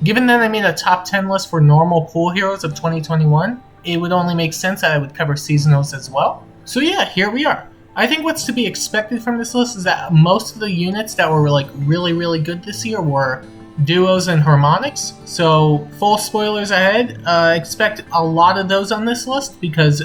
Given that I made a top 10 list for normal pool heroes of 2021, it would only make sense that I would cover seasonals as well. So yeah, here we are. I think what's to be expected from this list is that most of the units that were like really good this year were duos and harmonics. So full spoilers ahead, expect a lot of those on this list because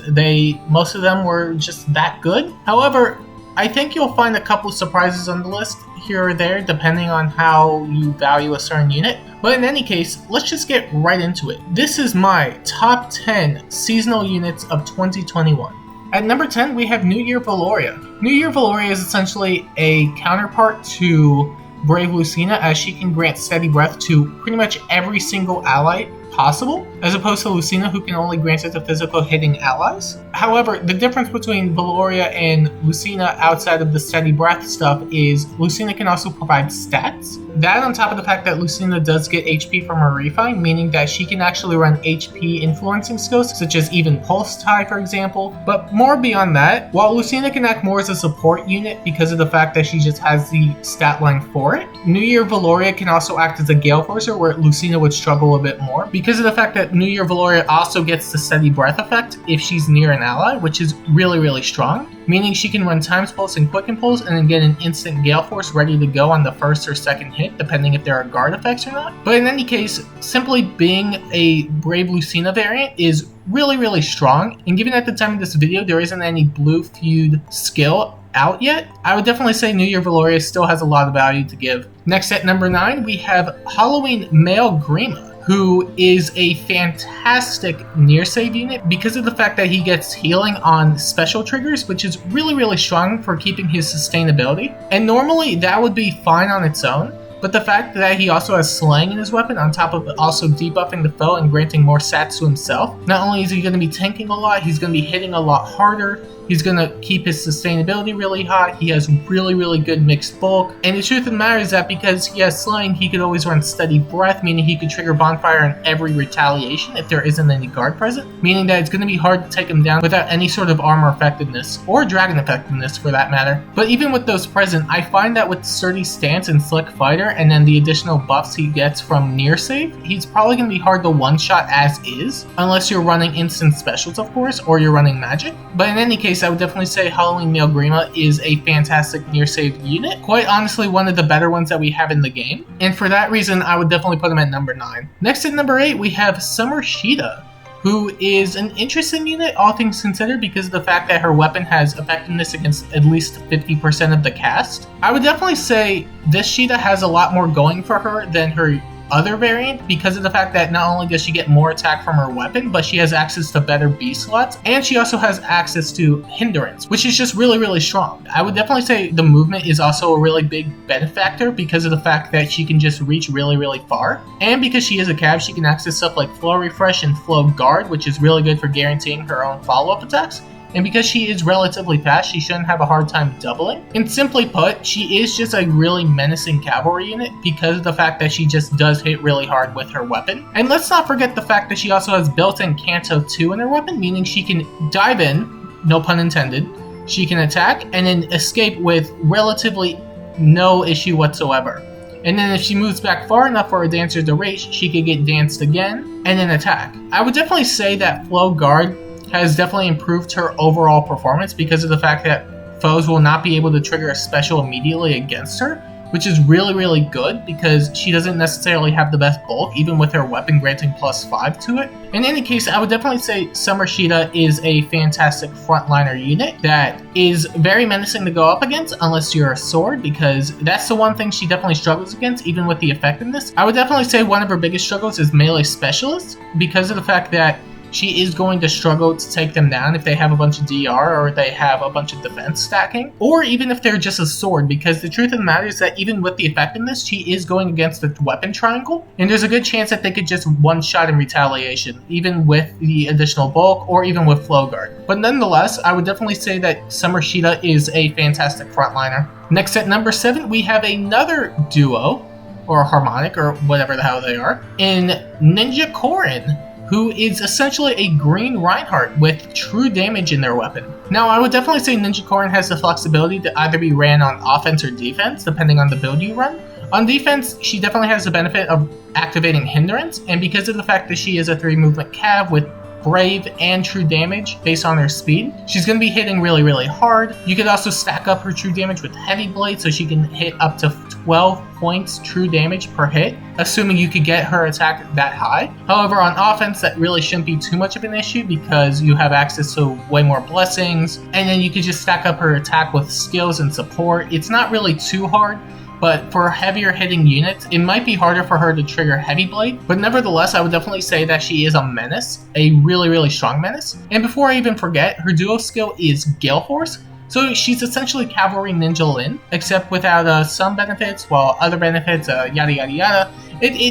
most of them were just that good. However, I think you'll find a couple surprises on the list here or there depending on how you value a certain unit. But in any case, let's just get right into it. This is my top 10 seasonal units of 2021. At number 10, we have Year Valoria. Year Valoria is essentially a counterpart to Brave Lucina, as she can grant steady breath to pretty much every single ally possible, as opposed to Lucina, who can only grant it to physical hitting allies. However, the difference between Valoria and Lucina outside of the steady breath stuff is Lucina can also provide stats. That on top of the fact that Lucina does get HP from her refine, meaning that she can actually run HP influencing skills, such as even Pulse Tie, for example. But more beyond that, while Lucina can act more as a support unit because of the fact that she just has the stat line for it, Year Valoria can also act as a Gale Forcer, where Lucina would struggle a bit more because of the fact that Year Valoria also gets the steady breath effect if she's near an ally, which is really strong, meaning she can run Times Pulse and Quicken Pulse and then get an instant Gale Force ready to go on the first or second hit, depending if there are guard effects or not. But in any case, simply being a Brave Lucina variant is really strong, and given at the time of this video there isn't any blue feud skill out yet, I would definitely say Year Valoria still has a lot of value to give. Next at number 9, we have Halloween Male Grima, who is a fantastic near save unit because of the fact that he gets healing on special triggers, which is really strong for keeping his sustainability. And normally that would be fine on its own, but the fact that he also has slaying in his weapon on top of also debuffing the foe and granting more stats to himself, not only is he going to be tanking a lot, he's going to be hitting a lot harder. He's going to keep his sustainability really high. He has really good mixed bulk. And the truth of the matter is that because he has slaying, he could always run steady breath, meaning he could trigger bonfire in every retaliation if there isn't any guard present, meaning that it's going to be hard to take him down without any sort of armor effectiveness, or dragon effectiveness for that matter. But even with those present, I find that with sturdy stance and slick fighter, and then the additional buffs he gets from near save, he's probably going to be hard to one-shot as is, unless you're running instant specials, of course, or you're running magic. But in any case, I would definitely say Halloween Male Grima is a fantastic near save unit. Quite honestly, one of the better ones that we have in the game. And for that reason, I would definitely put him at number 9. Next at number 8, we have Summershida, who is an interesting unit, all things considered, because of the fact that her weapon has effectiveness against at least 50% of the cast. I would definitely say this Shida has a lot more going for her than her other variant because of the fact that not only does she get more attack from her weapon, but she has access to better B slots, and she also has access to hindrance, which is just really strong. I would definitely say the movement is also a really big benefactor because of the fact that she can just reach really far, and because she is a cav, she can access stuff like Flow Refresh and Flow Guard, which is really good for guaranteeing her own follow-up attacks. And because she is relatively fast, she shouldn't have a hard time doubling. And simply put, she is just a really menacing cavalry unit because of the fact that she just does hit really hard with her weapon. And let's not forget the fact that she also has built-in Canto 2 in her weapon, meaning she can dive in, no pun intended, she can attack, and then escape with relatively no issue whatsoever. And then if she moves back far enough for a dancer to reach, she could get danced again, and then attack. I would definitely say that Flow Guard has definitely improved her overall performance because of the fact that foes will not be able to trigger a special immediately against her, which is really good because she doesn't necessarily have the best bulk, even with her weapon granting +5 to it. In any case, I would definitely say Summershida is a fantastic frontliner unit that is very menacing to go up against unless you're a sword, because that's the one thing she definitely struggles against, even with the effectiveness. I would definitely say one of her biggest struggles is melee specialists because of the fact that she is going to struggle to take them down if they have a bunch of DR or they have a bunch of defense stacking, or even if they're just a sword, because the truth of the matter is that even with the effectiveness, she is going against the weapon triangle, and there's a good chance that they could just one-shot in retaliation, even with the additional bulk or even with Flow Guard. But nonetheless, I would definitely say that Summershida is a fantastic frontliner. Next at number 7, we have another duo, or harmonic, or whatever the hell they are, in Ninja Corin, who is essentially a green Reinhardt with true damage in their weapon. Now, I would definitely say Ninja Corin has the flexibility to either be ran on offense or defense, depending on the build you run, On defense, she definitely has the benefit of activating Hindrance, and because of the fact that she is a 3-movement cav with Brave and True Damage based on her speed, she's going to be hitting really, really hard. You could also stack up her True Damage with Heavy Blade, so she can hit up to 12 points True Damage per hit, assuming you could get her attack that high. However, on offense, that really shouldn't be too much of an issue because you have access to way more blessings, and then you could just stack up her attack with skills and support. It's not really too hard. But for heavier hitting units, it might be harder for her to trigger Heavy Blade. But nevertheless, I would definitely say that she is a menace, a really, really strong menace. And before I even forget, her duo skill is Gale Force. So she's essentially Cavalry Ninja Lin, except without some benefits, while other benefits, yada yada yada.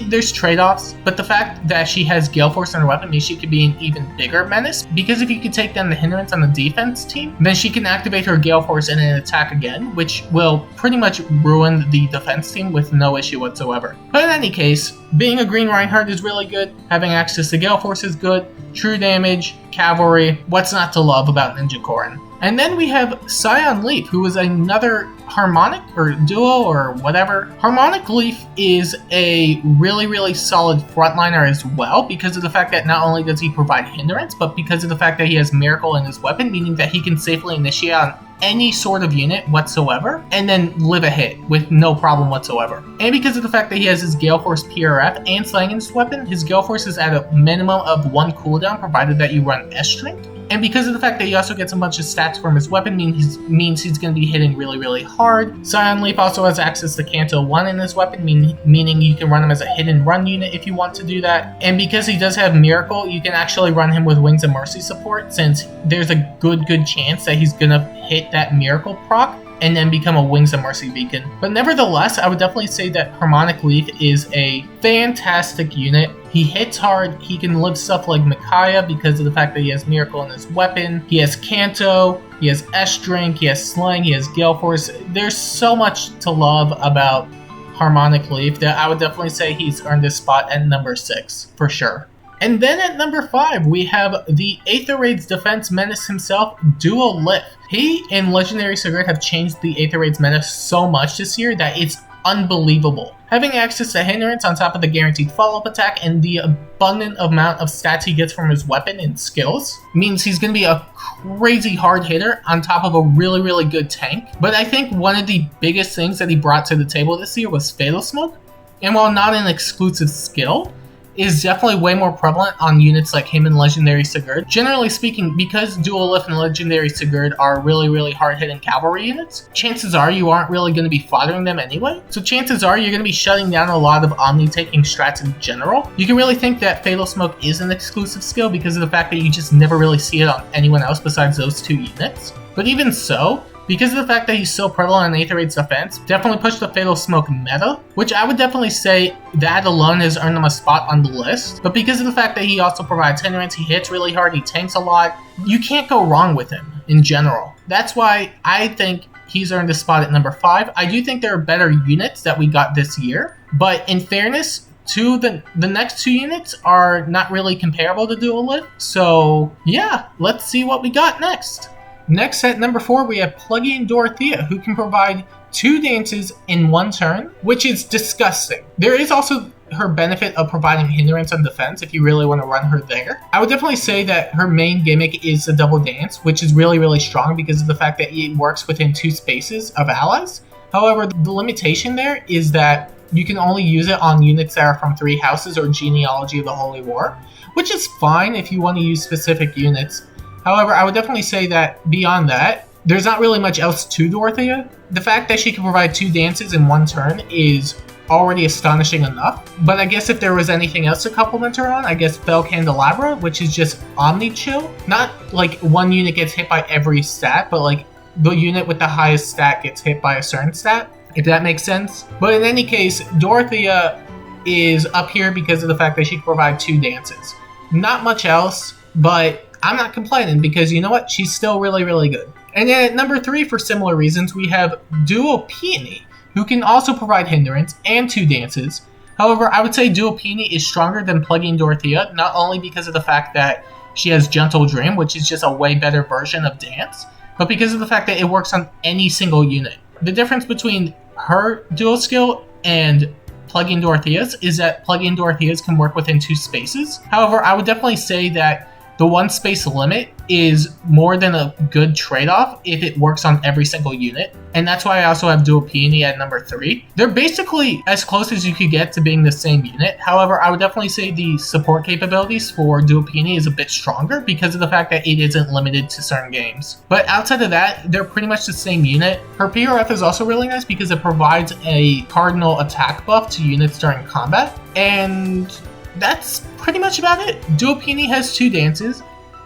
There's trade-offs, but the fact that she has Gale Force in her weapon means she could be an even bigger menace, because if you could take down the Hindrance on the defense team, then she can activate her Gale Force in an attack again, which will pretty much ruin the defense team with no issue whatsoever. But in any case, being a green Reinhardt is really good, having access to Gale Force is good, True Damage, Cavalry, what's not to love about Ninja Corrin? And then we have Scion Leaf, who is another Harmonic or Duo or whatever. Harmonic Leaf is a really, really solid frontliner as well because of the fact that not only does he provide Hindrance, but because of the fact that he has Miracle in his weapon, meaning that he can safely initiate on any sort of unit whatsoever and then live a hit with no problem whatsoever. And because of the fact that he has his Gale Force PRF and Slang in his weapon, his Gale Force is at a minimum of 1 cooldown provided that you run S-Strength. And because of the fact that he also gets a bunch of stats from his weapon means he's going to be hitting really, really hard. Scion Leaf also has access to Canto 1 in his weapon, meaning you can run him as a hit and run unit if you want to do that. And because he does have Miracle, you can actually run him with Wings of Mercy support, since there's a good chance that he's going to hit that Miracle proc and then become a Wings of Mercy beacon. But nevertheless, I would definitely say that Harmonic Leaf is a fantastic unit. He hits hard, he can live stuff like Micaiah because of the fact that he has Miracle in his weapon, he has Canto, he has S-Drink, he has Slang, he has Gale Force. There's so much to love about Harmonic Leaf that I would definitely say he's earned his spot at number 6, for sure. And then at number 5, we have the Aether Raid's defense menace himself, Duolift. He and Legendary Sigurd have changed the Aether Raid's menace so much this year that it's unbelievable. Having access to Hindrance on top of the guaranteed follow-up attack and the abundant amount of stats he gets from his weapon and skills means he's going to be a crazy hard hitter on top of a really, really good tank. But I think one of the biggest things that he brought to the table this year was Fatal Smoke. And while not an exclusive skill, is definitely way more prevalent on units like him and Legendary Sigurd. Generally speaking, because Duolift and Legendary Sigurd are really, really hard-hitting cavalry units, chances are you aren't really going to be foddering them anyway. So chances are you're going to be shutting down a lot of Omni-taking strats in general. You can really think that Fatal Smoke is an exclusive skill because of the fact that you just never really see it on anyone else besides those 2 units. But even so, because of the fact that he's so prevalent in Aether Raid's defense, definitely pushed the Fatal Smoke meta, which I would definitely say that alone has earned him a spot on the list. But because of the fact that he also provides Hindrance, he hits really hard, he tanks a lot, you can't go wrong with him in general. That's why I think he's earned a spot at number 5. I do think there are better units that we got this year, but in fairness, the next 2 units are not really comparable to Duolift. So yeah, let's see what we got next. Next at number 4, we have Plug-in Dorothea, who can provide 2 dances in 1 turn, which is disgusting. There is also her benefit of providing Hindrance on defense if you really want to run her there. I would definitely say that her main gimmick is the double dance, which is really, really strong because of the fact that it works within 2 spaces of allies. However, the limitation there is that you can only use it on units that are from 3 houses or Genealogy of the Holy War, which is fine if you want to use specific units. However, I would definitely say that beyond that, there's not really much else to Dorothea. The fact that she can provide 2 dances in 1 turn is already astonishing enough. But I guess if there was anything else to compliment her on, I guess Fel Candelabra, which is just Omni Chill. Not like 1 unit gets hit by every stat, but like the unit with the highest stat gets hit by a certain stat, if that makes sense. But in any case, Dorothea is up here because of the fact that she can provide 2 dances. Not much else, but I'm not complaining because you know what? She's still really, really good. And then at number 3, for similar reasons, we have Duopini, who can also provide Hindrance and 2 dances. However, I would say Duopini is stronger than Plug-in Dorothea, not only because of the fact that she has Gentle Dream, which is just a way better version of Dance, but because of the fact that it works on any single unit. The difference between her dual skill and plug-in Dorotheas is that plug-in Dorotheas can work within 2 spaces. However, I would definitely say that the 1 space limit is more than a good trade-off if it works on every single unit. And that's why I also have Duopini at number 3. They're basically as close as you could get to being the same unit. However, I would definitely say the support capabilities for Duopini is a bit stronger because of the fact that it isn't limited to certain games. But outside of that, they're pretty much the same unit. Her PRF is also really nice because it provides a cardinal attack buff to units during combat. And that's pretty much about it. Duopini has 2 dances.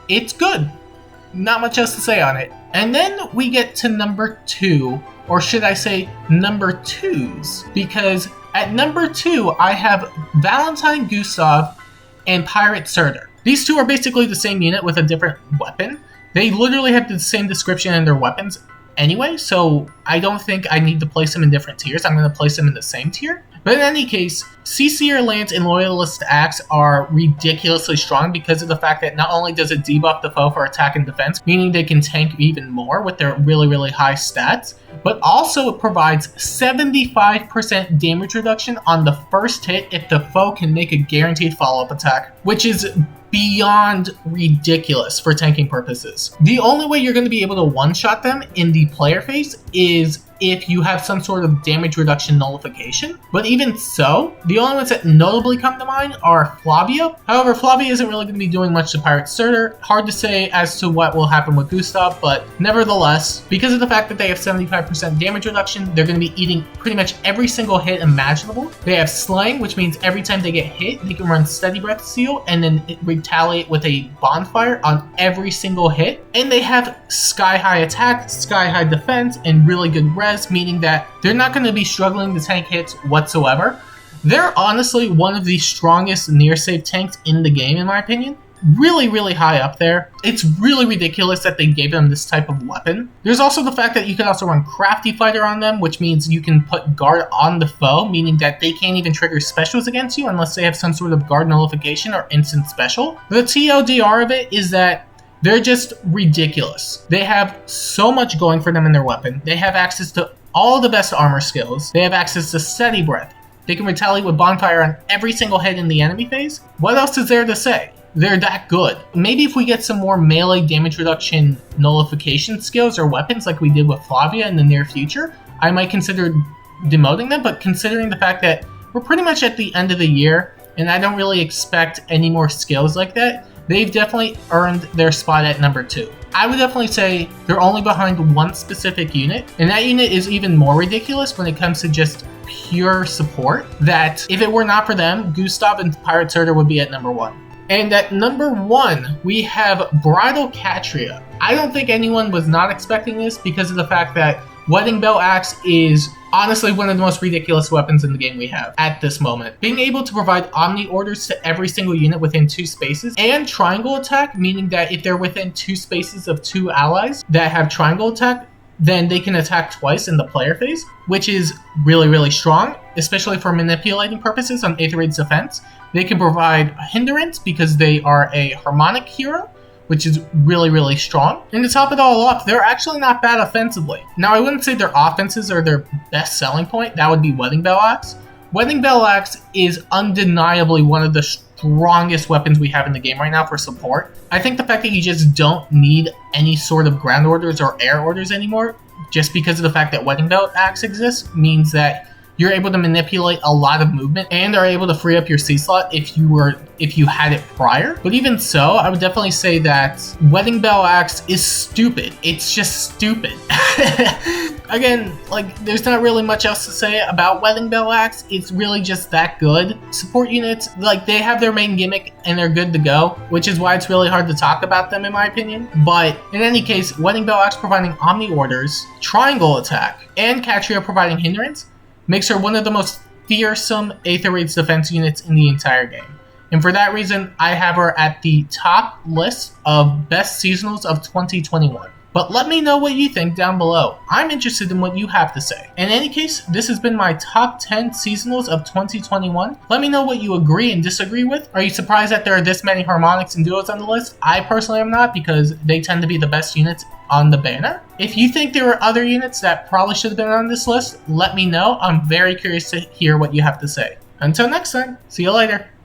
It's good. Not much else to say on it. And then we get to number 2, or should I say number 2s, because at number 2 I have Valentine Gustav and Pirate Surtur. These 2 are basically the same unit with a different weapon. They literally have the same description in their weapons anyway, so I don't think I need to place them in different tiers. I'm going to place them in the same tier. But in any case, CCR Lance and Loyalist Axe are ridiculously strong because of the fact that not only does it debuff the foe for attack and defense, meaning they can tank even more with their really high stats, but also it provides 75% damage reduction on the first hit if the foe can make a guaranteed follow-up attack, which is beyond ridiculous for tanking purposes. The only way you're going to be able to one-shot them in the player phase is if you have some sort of damage reduction nullification. But even so, the only ones that notably come to mind are Flavia. However, Flavia isn't really going to be doing much to Pirate Surtur. Hard to say as to what will happen with Gustav, but nevertheless, because of the fact that they have 75% damage reduction, they're going to be eating pretty much every single hit imaginable. They have Slaying, which means every time they get hit, they can run Steady Breath Seal and then retaliate with a bonfire on every single hit. And they have Sky High Attack, Sky High Defense, and really good res, meaning that they're not going to be struggling to tank hits whatsoever. They're honestly one of the strongest near save tanks in the game, in my opinion. Really high up there. It's really ridiculous that they gave them this type of weapon. There's also the fact that you can also run Crafty Fighter on them, which means you can put guard on the foe, meaning that they can't even trigger specials against you unless they have some sort of guard nullification or instant special. The TLDR of it is that they're just ridiculous. They have so much going for them in their weapon. They have access to all the best armor skills. They have access to Steady Breath. They can retaliate with Bonfire on every single hit in the enemy phase. What else is there to say? They're that good. Maybe if we get some more melee damage reduction nullification skills or weapons like we did with Flavia in the near future, I might consider demoting them, but considering the fact that we're pretty much at the end of the year and I don't really expect any more skills like that, they've definitely earned their spot at number 2. I would definitely say they're only behind one specific unit, and that unit is even more ridiculous when it comes to just pure support, that if it were not for them, Gustav and Pirate Surtur would be at number 1. And at number 1, we have Bridal Catria. I don't think anyone was not expecting this because of the fact that Wedding Bell Axe is honestly one of the most ridiculous weapons in the game we have at this moment. Being able to provide Omni Orders to every single unit within 2 spaces, and Triangle Attack, meaning that if they're within 2 spaces of 2 allies that have Triangle Attack, then they can attack twice in the player phase, which is really strong, especially for manipulating purposes on Aether Raid's defense. They can provide Hindrance because they are a Harmonic hero, which is really strong. And to top it all off, they're actually not bad offensively. Now, I wouldn't say their offenses are their best selling point. That would be Wedding Bell Axe. Wedding Bell Axe is undeniably one of the strongest weapons we have in the game right now for support. I think the fact that you just don't need any sort of ground orders or air orders anymore, just because of the fact that Wedding Bell Axe exists, means that you're able to manipulate a lot of movement and are able to free up your C slot if you had it prior. But even so, I would definitely say that Wedding Bell Axe is stupid. It's just stupid. Again, like, there's not really much else to say about Wedding Bell Axe. It's really just that good. Support units, like, they have their main gimmick and they're good to go, which is why it's really hard to talk about them in my opinion. But in any case, Wedding Bell Axe providing Omni Orders, Triangle Attack, and Catria providing Hindrance makes her one of the most fearsome Aether Raid's defense units in the entire game. And for that reason, I have her at the top list of best seasonals of 2021. But let me know what you think down below. I'm interested in what you have to say. In any case, this has been my top 10 seasonals of 2021. Let me know what you agree and disagree with. Are you surprised that there are this many harmonics and duos on the list? I personally am not, because they tend to be the best units on the banner. If you think there were other units that probably should have been on this list, let me know. I'm very curious to hear what you have to say. Until next time, see you later.